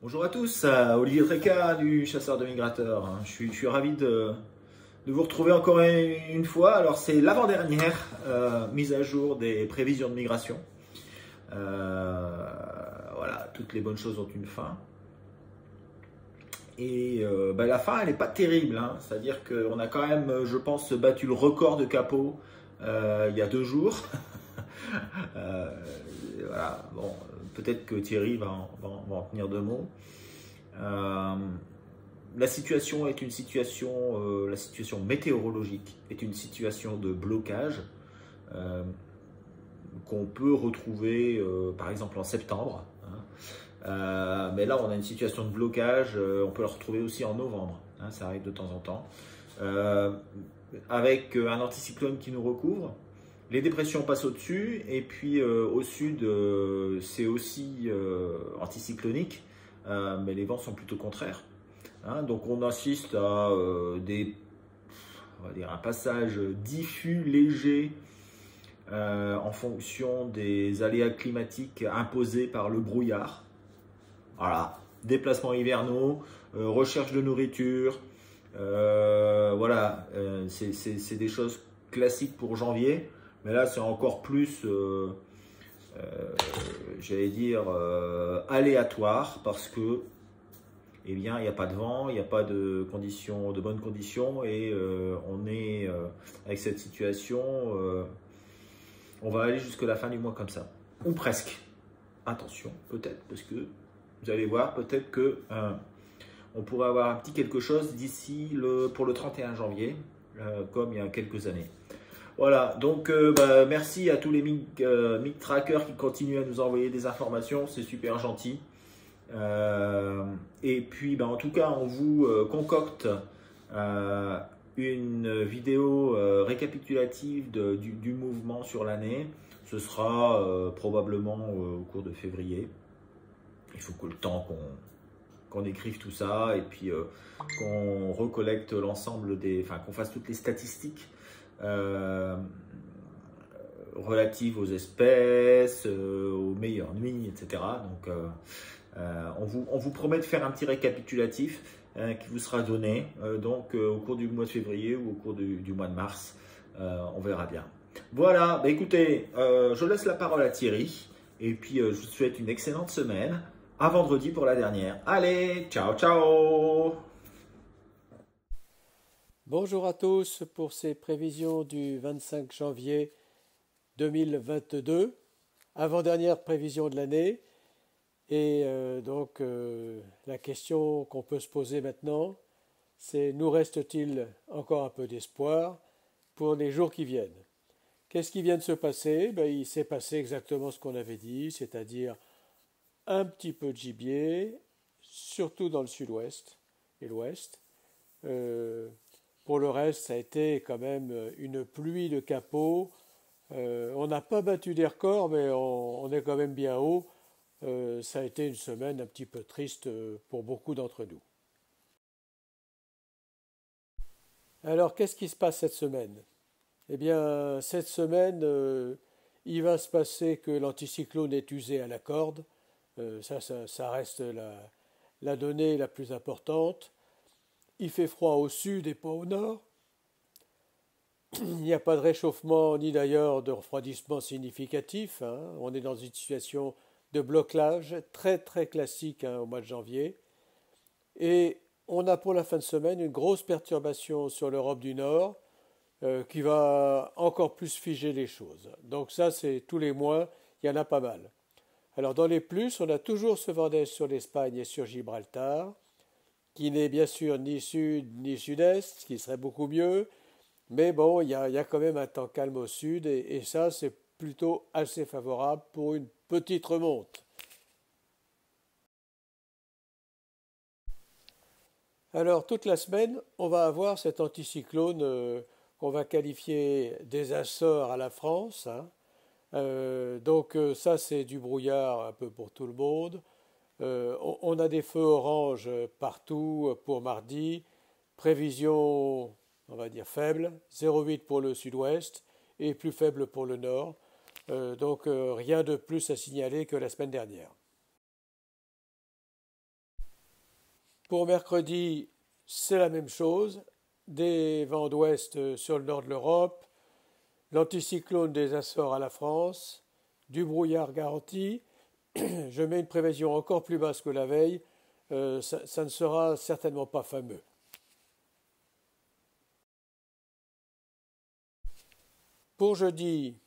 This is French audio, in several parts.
Bonjour à tous, Olivier Tréca du Chasseur de Migrateurs. Je suis ravi de vous retrouver encore une fois. Alors c'est l'avant-dernière mise à jour des prévisions de migration. Voilà, toutes les bonnes choses ont une fin. Et la fin, elle n'est pas terrible, hein. C'est-à-dire qu'on a quand même, je pense, battu le record de capot il y a 2 jours. Euh, voilà, bon, peut-être que Thierry va en tenir 2 mots. Euh, la situation est une situation, la situation météorologique est une situation de blocage euh, qu'on peut retrouver par exemple en septembre, hein. Mais là, on a une situation de blocage, on peut la retrouver aussi en novembre, hein, ça arrive de temps en temps. Euh, avec un anticyclone qui nous recouvre, les dépressions passent au-dessus, et puis au sud, c'est aussi anticyclonique, mais les vents sont plutôt contraires, hein. Donc on assiste à on va dire un passage diffus, léger, en fonction des aléas climatiques imposés par le brouillard. Voilà, déplacements hivernaux, recherche de nourriture, voilà, c'est des choses classiques pour janvier, mais là c'est encore plus, euh, j'allais dire, aléatoire parce que, eh bien, il n'y a pas de vent, il n'y a pas de conditions, de bonnes conditions, et on est avec cette situation, on va aller jusqu'à la fin du mois comme ça, ou presque. Attention, peut-être, parce que vous allez voir, peut-être que on pourrait avoir un petit quelque chose d'ici pour le 31 janvier, comme il y a quelques années. Voilà, donc merci à tous les mig trackers qui continuent à nous envoyer des informations, c'est super gentil. Et puis, en tout cas, on vous concocte une vidéo récapitulative du mouvement sur l'année. Ce sera probablement au cours de février. Il faut que le temps qu'on écrive tout ça, et puis qu'on recollecte l'ensemble enfin qu'on fasse toutes les statistiques relatives aux espèces, aux meilleures nuits, etc. Donc on vous promet de faire un petit récapitulatif qui vous sera donné au cours du mois de février ou au cours du mois de mars. On verra bien. Voilà, écoutez, je laisse la parole à Thierry, et puis je vous souhaite une excellente semaine. À vendredi pour la dernière. Allez, ciao, ciao! Bonjour à tous pour ces prévisions du 25 janvier 2022, avant-dernière prévision de l'année. Et la question qu'on peut se poser maintenant, c'est nous reste-t-il encore un peu d'espoir pour les jours qui viennent? Qu'est-ce qui vient de se passer? Il s'est passé exactement ce qu'on avait dit, c'est-à-dire un petit peu de gibier, surtout dans le sud-ouest et l'ouest. Euh, pour le reste, ça a été quand même une pluie de capots. On n'a pas battu des records, mais on est quand même bien haut. Ça a été une semaine un petit peu triste pour beaucoup d'entre nous. Alors, qu'est-ce qui se passe cette semaine? Eh bien, cette semaine, il va se passer que l'anticyclone est usé à la corde. Ça reste la donnée la plus importante. Il fait froid au sud et pas au nord. Il n'y a pas de réchauffement ni d'ailleurs de refroidissement significatif, hein. On est dans une situation de blocage très très classique, hein, au mois de janvier. Et on a pour la fin de semaine une grosse perturbation sur l'Europe du Nord qui va encore plus figer les choses. Donc ça, c'est tous les mois, il y en a pas mal. Alors dans les plus, on a toujours ce vent d'est sur l'Espagne et sur Gibraltar, qui n'est bien sûr ni sud ni sud-est, ce qui serait beaucoup mieux. Mais bon, il y a quand même un temps calme au sud, et ça, c'est plutôt assez favorable pour une petite remonte. Alors, toute la semaine, on va avoir cet anticyclone qu'on va qualifier des Açores à la France, hein. Ça, c'est du brouillard un peu pour tout le monde. On a des feux orange partout pour mardi. Prévision, on va dire faible, 0,8 pour le sud-ouest et plus faible pour le nord. Rien de plus à signaler que la semaine dernière. Pour mercredi, c'est la même chose. Des vents d'ouest sur le nord de l'Europe, l'anticyclone des Açores à la France, du brouillard garanti. Je mets une prévision encore plus basse que la veille. Ça ne sera certainement pas fameux. Pour jeudi,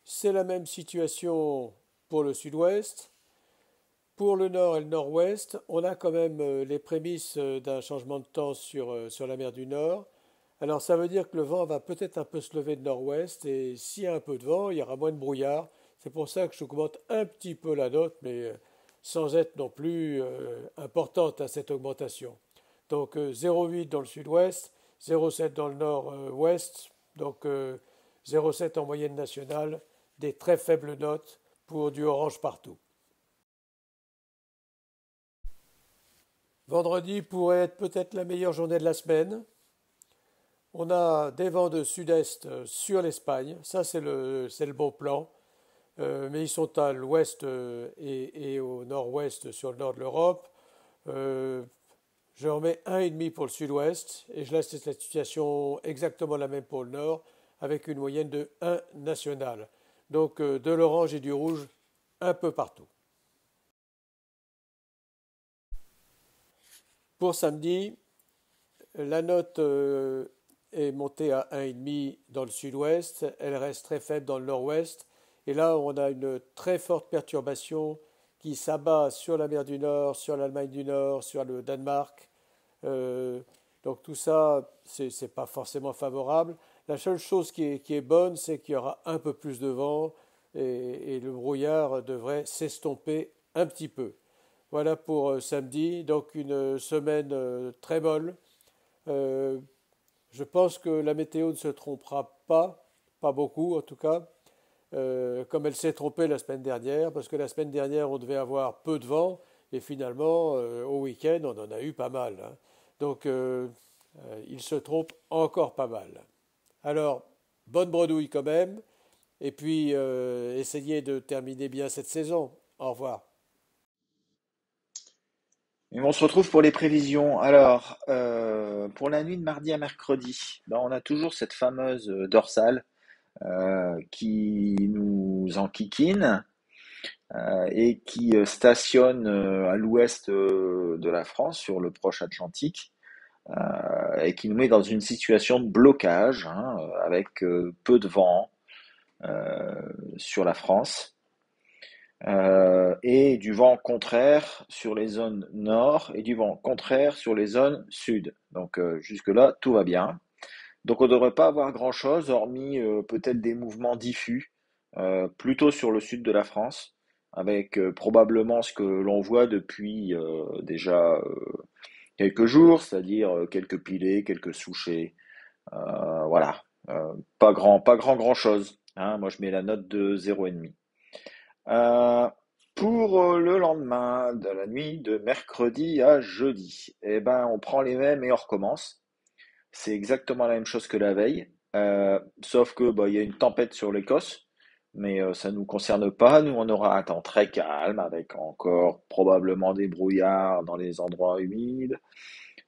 c'est la même situation pour le sud-ouest. Pour le nord et le nord-ouest, on a quand même les prémices d'un changement de temps sur la mer du Nord. Alors ça veut dire que le vent va peut-être un peu se lever de nord-ouest et s'il y a un peu de vent, il y aura moins de brouillard. C'est pour ça que j'augmente un petit peu la note, mais sans être non plus importante à cette augmentation. Donc 0,8 dans le sud-ouest, 0,7 dans le nord-ouest, donc 0,7 en moyenne nationale, des très faibles notes pour du orange partout. Vendredi pourrait être peut-être la meilleure journée de la semaine. On a des vents de sud-est sur l'Espagne, ça c'est le bon plan. Mais ils sont à l'ouest et au nord-ouest sur le nord de l'Europe. Euh, je remets 1,5 pour le sud-ouest et je laisse la situation exactement la même pour le nord avec une moyenne de 1 national. Donc de l'orange et du rouge un peu partout. Pour samedi, la note est montée à 1,5 dans le sud-ouest, elle reste très faible dans le nord-ouest. Et là, on a une très forte perturbation qui s'abat sur la mer du Nord, sur l'Allemagne du Nord, sur le Danemark. Euh, donc tout ça, c'est pas forcément favorable. La seule chose qui est bonne, c'est qu'il y aura un peu plus de vent et le brouillard devrait s'estomper un petit peu. Voilà pour samedi, donc une semaine très molle. Euh, je pense que la météo ne se trompera pas, pas beaucoup en tout cas, comme elle s'est trompée la semaine dernière, parce que la semaine dernière on devait avoir peu de vent, et finalement au week-end on en a eu pas mal, hein. Donc il se trompe encore pas mal. Alors, bonne bredouille quand même, et puis essayez de terminer bien cette saison. Au revoir. Et on se retrouve pour les prévisions. Alors, pour la nuit de mardi à mercredi, ben, on a toujours cette fameuse dorsale qui nous enquiquine et qui stationne à l'ouest de la France, sur le proche Atlantique, et qui nous met dans une situation de blocage, hein, avec peu de vent euh, sur la France. Et du vent contraire sur les zones nord et du vent contraire sur les zones sud. Donc jusque-là, tout va bien. Donc on ne devrait pas avoir grand-chose, hormis peut-être des mouvements diffus, plutôt sur le sud de la France, avec probablement ce que l'on voit depuis déjà quelques jours, c'est-à-dire quelques pilets, quelques souchets, voilà. Pas grand chose, hein. Moi je mets la note de 0,5. Euh, pour le lendemain de la nuit de mercredi à jeudi, eh ben, on prend les mêmes et on recommence. C'est exactement la même chose que la veille, sauf que bah, il y a une tempête sur l'Écosse, mais ça ne nous concerne pas. Nous, on aura un temps très calme avec encore probablement des brouillards dans les endroits humides,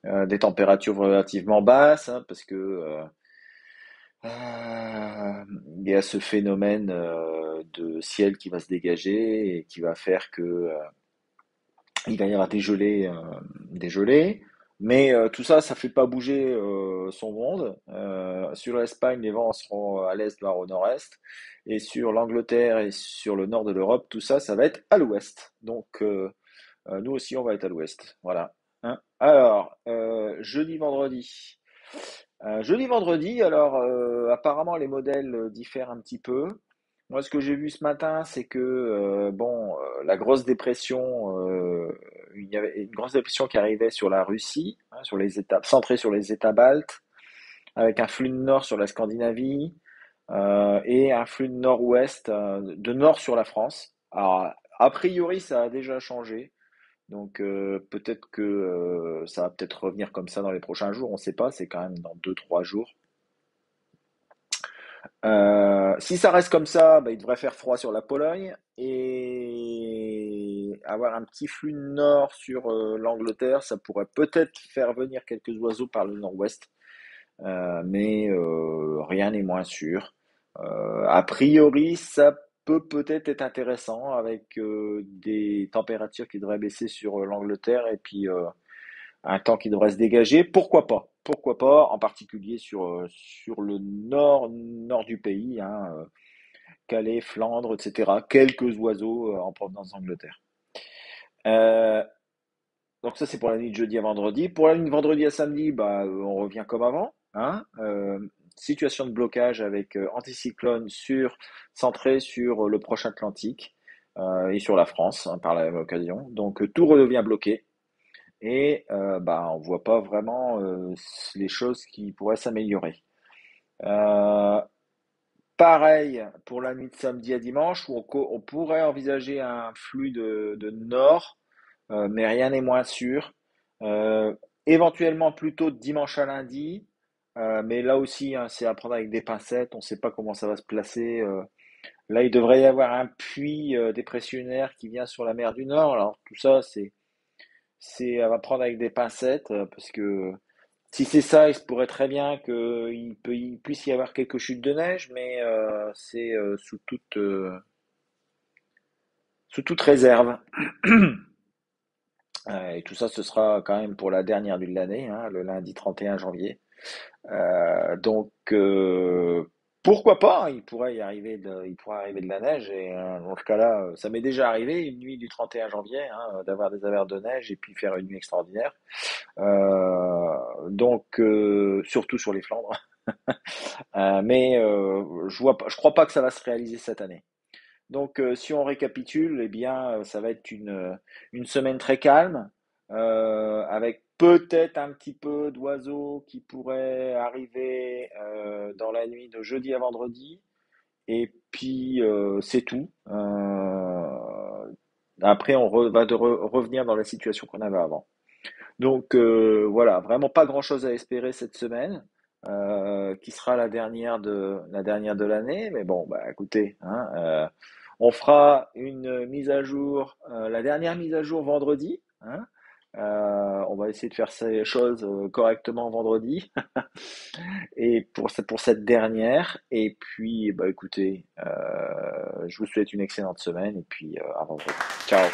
des températures relativement basses, hein, parce que il y a ce phénomène de ciel qui va se dégager et qui va faire que il va y avoir des gelées. Mais tout ça, ça fait pas bouger son monde. Sur l'Espagne, les vents seront à l'est, voire au nord-est. Et sur l'Angleterre et sur le nord de l'Europe, tout ça, ça va être à l'ouest. Donc, nous aussi, on va être à l'ouest. Voilà. Hein. Alors, jeudi, vendredi. Jeudi, vendredi, alors apparemment les modèles diffèrent un petit peu. Moi, ce que j'ai vu ce matin, c'est que bon, la grosse dépression, il y avait une grosse dépression qui arrivait sur la Russie, hein, sur les États, centrée sur les États baltes, avec un flux de nord sur la Scandinavie et un flux de nord-ouest, de nord sur la France. Alors, a priori, ça a déjà changé. Donc peut-être que ça va peut-être revenir comme ça dans les prochains jours, on ne sait pas, c'est quand même dans 2 3 jours. Si ça reste comme ça, bah, il devrait faire froid sur la Pologne. Et avoir un petit flux nord sur l'Angleterre, ça pourrait peut-être faire venir quelques oiseaux par le nord-ouest, mais rien n'est moins sûr. A priori, ça peut peut-être être intéressant avec des températures qui devraient baisser sur l'Angleterre et puis un temps qui devrait se dégager. Pourquoi pas? Pourquoi pas, en particulier sur le nord du pays, hein, Calais, Flandre, etc. Quelques oiseaux en provenance d'Angleterre. Euh, donc ça c'est pour la nuit de jeudi à vendredi. Pour la nuit de vendredi à samedi, bah, on revient comme avant, hein. Situation de blocage avec anticyclone centré sur le proche Atlantique et sur la France, hein, par la même occasion. Donc tout redevient bloqué et bah, on voit pas vraiment les choses qui pourraient s'améliorer. Euh, Pareil pour la nuit de samedi à dimanche, où on pourrait envisager un flux de nord, mais rien n'est moins sûr. Euh, Éventuellement plutôt de dimanche à lundi, mais là aussi, hein, c'est à prendre avec des pincettes, on ne sait pas comment ça va se placer. Là, il devrait y avoir un puits dépressionnaire qui vient sur la mer du Nord. Alors tout ça, c'est à prendre avec des pincettes, parce que si c'est ça, il se pourrait très bien il puisse y avoir quelques chutes de neige, mais c'est sous toute réserve. Et tout ça, ce sera quand même pour la dernière nuit de l'année, hein, le lundi 31 janvier. Donc, pourquoi pas, hein, il pourrait arriver de la neige. Et dans ce cas-là, ça m'est déjà arrivé, une nuit du 31 janvier, hein, d'avoir des averses de neige et puis faire une nuit extraordinaire. Donc, surtout sur les Flandres. Mais je crois pas que ça va se réaliser cette année. Donc, si on récapitule, eh bien, ça va être une semaine très calme, avec peut-être un petit peu d'oiseaux qui pourraient arriver dans la nuit de jeudi à vendredi. Et puis, c'est tout. Après, revenir dans la situation qu'on avait avant. Donc voilà, vraiment pas grand-chose à espérer cette semaine, qui sera la dernière de l'année. Mais bon, bah écoutez, hein, on fera une mise à jour, la dernière mise à jour vendredi, hein. On va essayer de faire ces choses correctement vendredi et pour cette dernière. Et puis, bah écoutez, je vous souhaite une excellente semaine et puis à vendredi. Ciao.